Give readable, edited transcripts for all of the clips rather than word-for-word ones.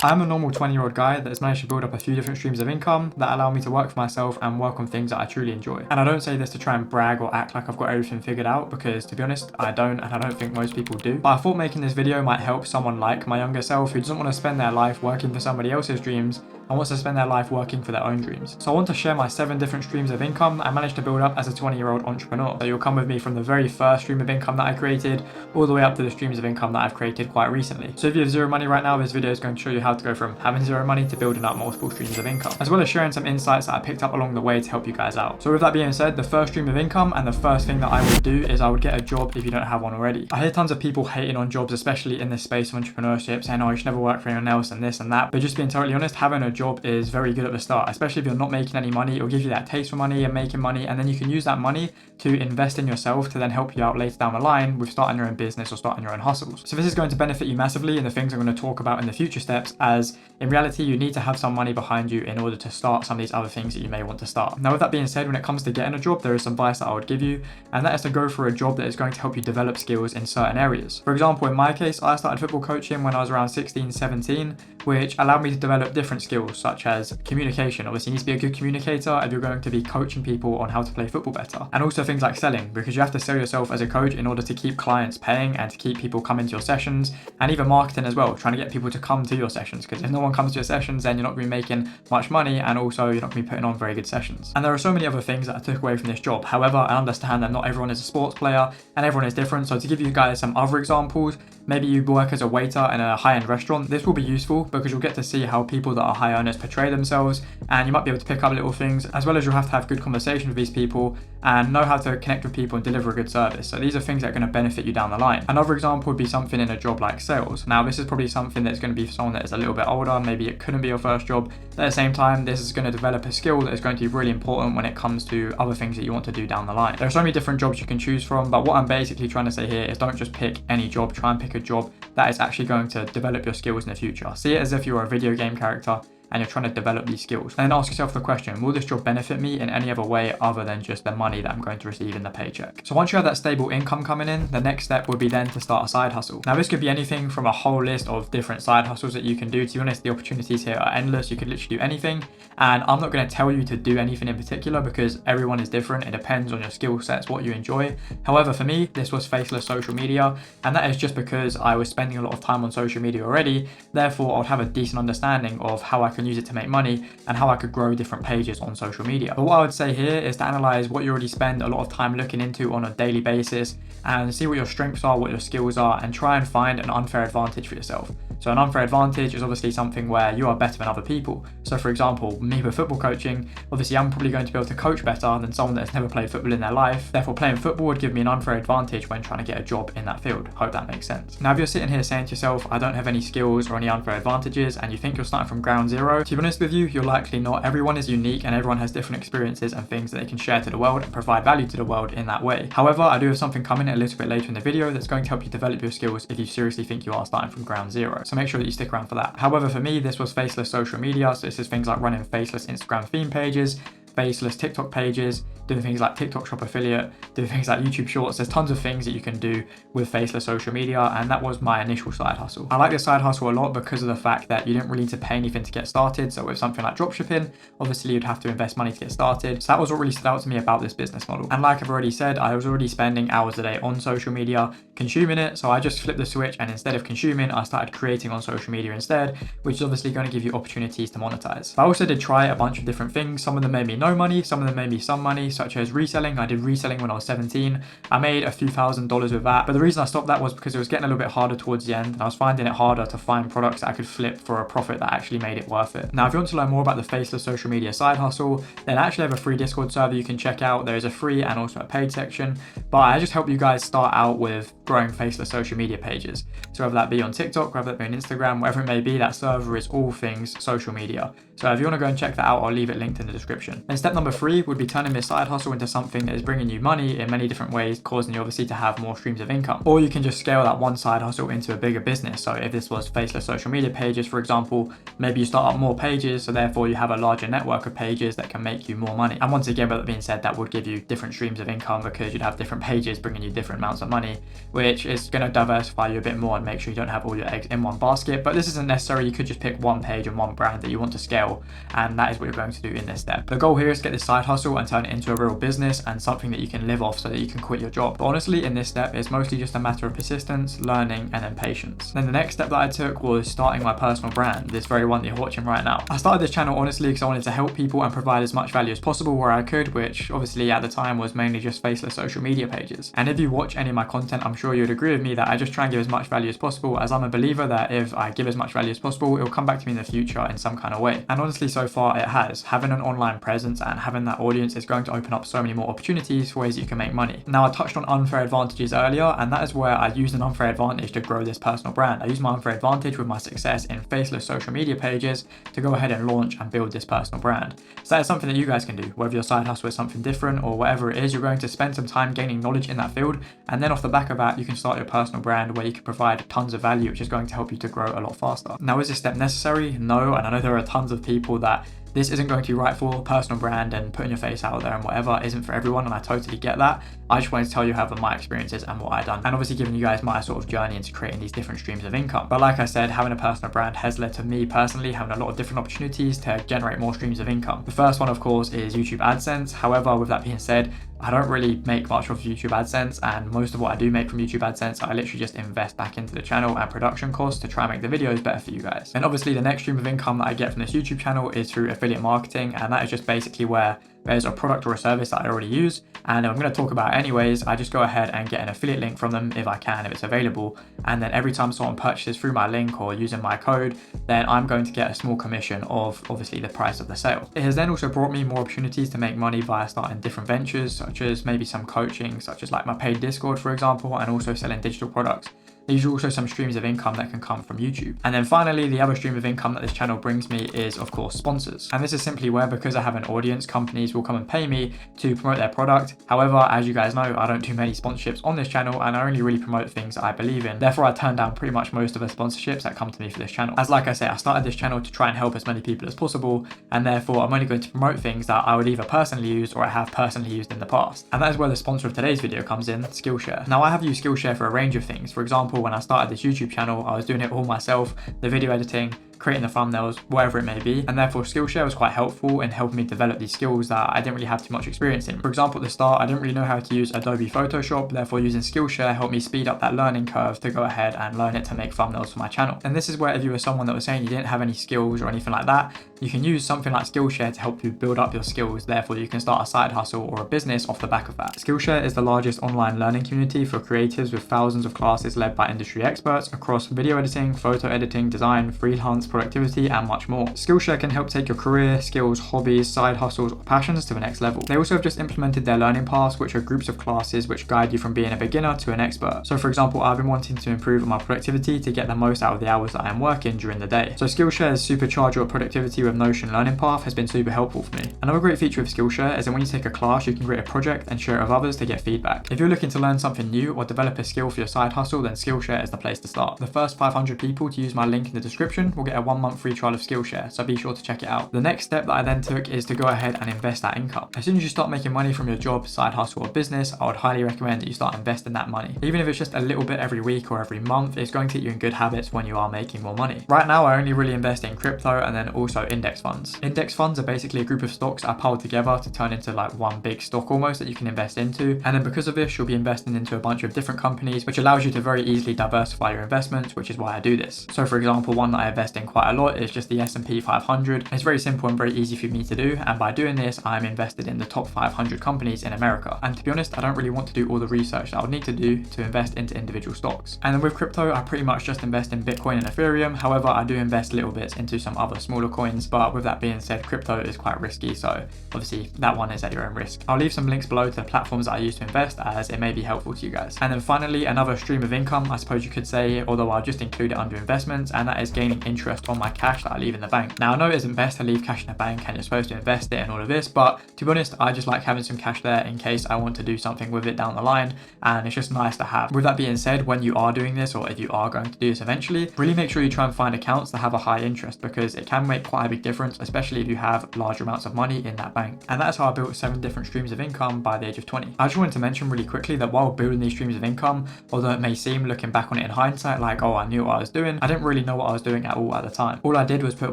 I'm a normal 20-year-old guy that has managed to build up a few different streams of income that allow me to work for myself and work on things that I truly enjoy. And I don't say this to try and brag or act like I've got everything figured out, because to be honest, I don't, and I don't think most people do. But I thought making this video might help someone like my younger self who doesn't want to spend their life working for somebody else's dreams and wants to spend their life working for their own dreams. So I want to share my 7 different streams of income I managed to build up as a 20-year-old entrepreneur. So you'll come with me from the very first stream of income that I created all the way up to the streams of income that I've created quite recently. So if you have zero money right now, this video is going to show you how to go from having zero money to building up multiple streams of income, as well as sharing some insights that I picked up along the way to help you guys out. So with that being said, the first stream of income and the first thing that I would do is I would get a job if you don't have one already. I hear tons of people hating on jobs, especially in this space of entrepreneurship, saying, oh, you should never work for anyone else and this and that. But just being totally honest, having a job is very good at the start, especially if you're not making any money. It'll give you that taste for money and making money, and then you can use that money to invest in yourself to then help you out later down the line with starting your own business or starting your own hustles. So this is going to benefit you massively in the things I'm going to talk about in the future steps, as in reality you need to have some money behind you in order to start some of these other things that you may want to start. Now with that being said, when it comes to getting a job, there is some advice that I would give you, and that is to go for a job that is going to help you develop skills in certain areas. For example, in my case, I started football coaching when I was around 16, 17, which allowed me to develop different skills such as communication. Obviously you need to be a good communicator if you're going to be coaching people on how to play football better. And also things like selling, because you have to sell yourself as a coach in order to keep clients paying and to keep people coming to your sessions, and even marketing as well, trying to get people to come to your sessions, because if no one comes to your sessions, then you're not going to be making much money, and also you're not going to be putting on very good sessions. And there are so many other things that I took away from this job. However, I understand that not everyone is a sports player and everyone is different. So to give you guys some other examples, maybe you work as a waiter in a high-end restaurant. This will be useful because you'll get to see how people that are high earners portray themselves, and you might be able to pick up little things, as well as you'll have to have good conversation with these people and know how to connect with people and deliver a good service. So these are things that are going to benefit you down the line. Another example would be something in a job like sales. Now this is probably something that's going to be for someone that is a little bit older, maybe it couldn't be your first job, but at the same time this is going to develop a skill that is going to be really important when it comes to other things that you want to do down the line. There are so many different jobs you can choose from, but what I'm basically trying to say here is don't just pick any job, try and pick a job that is actually going to develop your skills in the future. See it as if you're a video game character and you're trying to develop these skills. And then ask yourself the question, will this job benefit me in any other way other than just the money that I'm going to receive in the paycheck? So once you have that stable income coming in, the next step would be then to start a side hustle. Now this could be anything from a whole list of different side hustles that you can do. To be honest, the opportunities here are endless. You could literally do anything. And I'm not going to tell you to do anything in particular because everyone is different. It depends on your skill sets, what you enjoy. However, for me, this was faceless social media. And that is just because I was spending a lot of time on social media already. Therefore, I would have a decent understanding of how I can use it to make money and how I could grow different pages on social media. But what I would say here is to analyze what you already spend a lot of time looking into on a daily basis and see what your strengths are, what your skills are, and try and find an unfair advantage for yourself. So an unfair advantage is obviously something where you are better than other people. So for example, me with football coaching, obviously I'm probably going to be able to coach better than someone that's never played football in their life. Therefore playing football would give me an unfair advantage when trying to get a job in that field. Hope that makes sense. Now if you're sitting here saying to yourself, I don't have any skills or any unfair advantages, and you think you're starting from ground zero, to be honest with you, you're likely not. Everyone is unique and everyone has different experiences and things that they can share to the world and provide value to the world in that way. However, I do have something coming a little bit later in the video that's going to help you develop your skills if you seriously think you are starting from ground zero. So make sure that you stick around for that. However, for me, this was faceless social media. So this is things like running faceless Instagram theme pages, faceless TikTok pages, doing things like TikTok shop affiliate, doing things like YouTube shorts. There's tons of things that you can do with faceless social media, and that was my initial side hustle. I like this side hustle a lot because of the fact that you didn't really need to pay anything to get started. So with something like dropshipping, obviously you'd have to invest money to get started. So that was what really stood out to me about this business model. And like I've already said, I was already spending hours a day on social media, consuming it. So I just flipped the switch, and instead of consuming, I started creating on social media instead, which is obviously going to give you opportunities to monetize. But I also did try a bunch of different things. Some of them made me no money, some of them made me some money, such as reselling. I did reselling when I was 17. I made a few $1,000s with that. But the reason I stopped that was because it was getting a little bit harder towards the end, and I was finding it harder to find products that I could flip for a profit that actually made it worth it. Now, if you want to learn more about the faceless social media side hustle, then I actually have a free Discord server you can check out. There is a free and also a paid section, but I just help you guys start out with growing faceless social media pages. So whether that be on TikTok, whether that be on Instagram, whatever it may be, that server is all things social media. So if you want to go and check that out, I'll leave it linked in the description. Then step number 3 would be turning this side hustle into something that is bringing you money in many different ways, causing you obviously to have more streams of income. Or you can just scale that one side hustle into a bigger business. So if this was faceless social media pages, for example, maybe you start up more pages, so therefore you have a larger network of pages that can make you more money. And once again, with that being said, that would give you different streams of income because you'd have different pages bringing you different amounts of money, which is going to diversify you a bit more and make sure you don't have all your eggs in one basket. But this isn't necessary. You could just pick one page and one brand that you want to scale, and that is what you're going to do in this step. The goal here is to get this side hustle and turn it into a real business and something that you can live off so that you can quit your job. But honestly, in this step, it's mostly just a matter of persistence, learning, and then patience. Then the next step that I took was starting my personal brand, this very one that you're watching right now. I started this channel honestly because I wanted to help people and provide as much value as possible where I could, which obviously at the time was mainly just faceless social media pages. And if you watch any of my content, I'm sure you'd agree with me that I just try and give as much value as possible, as I'm a believer that if I give as much value as possible, it will come back to me in the future in some kind of way. And honestly, so far it has. Having an online presence and having that audience is going to open up so many more opportunities for ways you can make money. Now, I touched on unfair advantages earlier, and that is where I used an unfair advantage to grow this personal brand. I used my unfair advantage with my success in faceless social media pages to go ahead and launch and build this personal brand. So that is something that you guys can do. Whether your side hustle is something different or whatever it is, you're going to spend some time gaining knowledge in that field, and then off the back of that, you can start your personal brand where you can provide tons of value, which is going to help you to grow a lot faster. Now, is this step necessary? No, and I know there are tons of people that this isn't going to be right for. Personal brand and putting your face out there and whatever isn't for everyone, and I totally get that. I just wanted to tell you however my experiences and what I've done, and obviously giving you guys my sort of journey into creating these different streams of income. But like I said, having a personal brand has led to me personally having a lot of different opportunities to generate more streams of income. The first one, of course, is YouTube AdSense. However, with that being said, I don't really make much of YouTube AdSense, and most of what I do make from YouTube AdSense, I literally just invest back into the channel and production costs to try and make the videos better for you guys. And obviously the next stream of income that I get from this YouTube channel is through affiliate marketing, and that is just basically where there's a product or a service that I already use, and I'm going to talk about it anyways. I just go ahead and get an affiliate link from them if I can, if it's available, and then every time someone purchases through my link or using my code, then I'm going to get a small commission of obviously the price of the sale. It has then also brought me more opportunities to make money via starting different ventures, such as maybe some coaching, such as like my paid Discord, for example, and also selling digital products. These are also some streams of income that can come from YouTube. And then finally, the other stream of income that this channel brings me is, of course, sponsors. And this is simply where, because I have an audience, companies will come and pay me to promote their product. However, as you guys know, I don't do many sponsorships on this channel, and I only really promote things that I believe in. Therefore, I turn down pretty much most of the sponsorships that come to me for this channel. As like I say, I started this channel to try and help as many people as possible, and therefore I'm only going to promote things that I would either personally use or I have personally used in the past. And that is where the sponsor of today's video comes in, Skillshare. Now, I have used Skillshare for a range of things. For example, when I started this YouTube channel, I was doing it all myself, the video editing, creating the thumbnails, whatever it may be, and therefore Skillshare was quite helpful in helping me develop these skills that I didn't really have too much experience in. For example, at the start, I didn't really know how to use Adobe Photoshop, therefore using Skillshare helped me speed up that learning curve to go ahead and learn it to make thumbnails for my channel. And this is where if you were someone that was saying you didn't have any skills or anything like that, you can use something like Skillshare to help you build up your skills, therefore you can start a side hustle or a business off the back of that. Skillshare is the largest online learning community for creatives with thousands of classes led by industry experts across video editing, photo editing, design, freelance, productivity, and much more. Skillshare can help take your career, skills, hobbies, side hustles, or passions to the next level. They also have just implemented their learning paths, which are groups of classes which guide you from being a beginner to an expert. So for example, I've been wanting to improve on my productivity to get the most out of the hours that I am working during the day. So Skillshare's supercharge your productivity with Notion learning path has been super helpful for me. Another great feature of Skillshare is that when you take a class, you can create a project and share it with others to get feedback. If you're looking to learn something new or develop a skill for your side hustle, then Skillshare is the place to start. The first 500 people to use my link in the description will get a 1-month free trial of Skillshare, so be sure to check it out. The next step that I then took is to go ahead and invest that income. As soon as you start making money from your job, side hustle, or business, I would highly recommend that you start investing that money. Even if it's just a little bit every week or every month, it's going to get you in good habits when you are making more money. Right now, I only really invest in crypto and then also index funds. Index funds are basically a group of stocks I piled together to turn into like one big stock almost that you can invest into. And then because of this, you'll be investing into a bunch of different companies, which allows you to very easily diversify your investments, which is why I do this. So for example, one that I invest in quite a lot is just the S&P 500. It's very simple and very easy for me to do, and by doing this, I'm invested in the top 500 companies in America. And to be honest, I don't really want to do all the research that I would need to do to invest into individual stocks. And then with crypto, I pretty much just invest in Bitcoin and Ethereum. However, I do invest little bits into some other smaller coins, but with that being said, crypto is quite risky, so obviously that one is at your own risk. I'll leave some links below to the platforms that I use to invest, as it may be helpful to you guys. And then finally, another stream of income, I suppose you could say, although I'll just include it under investments, and that is gaining interest interest on my cash that I leave in the bank. Now I know it isn't best to leave cash in the bank and you're supposed to invest it and all of this, but to be honest, I just like having some cash there in case I want to do something with it down the line, and it's just nice to have. With that being said, when you are doing this, or if you are going to do this eventually, really make sure you try and find accounts that have a high interest, because it can make quite a big difference, especially if you have large amounts of money in that bank. And that's how I built 7 different streams of income by the age of 20. I just wanted to mention really quickly that while building these streams of income, although it may seem looking back on it in hindsight like, oh, I knew what I was doing, I didn't really know what I was doing at all at the time. All I did was put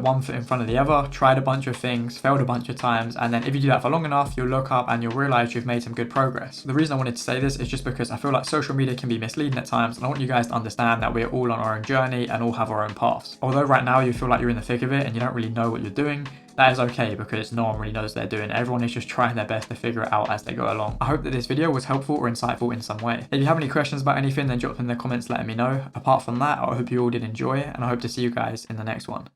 one foot in front of the other, tried a bunch of things, failed a bunch of times, and then if you do that for long enough, you'll look up and you'll realize you've made some good progress. The reason I wanted to say this is just because I feel like social media can be misleading at times, and I want you guys to understand that we're all on our own journey and all have our own paths. Although right now you feel like you're in the thick of it and you don't really know what you're doing, that is okay, because no one really knows what they're doing. Everyone is just trying their best to figure it out as they go along. I hope that this video was helpful or insightful in some way. If you have any questions about anything, then drop them in the comments letting me know. Apart from that, I hope you all did enjoy, and I hope to see you guys in the next one.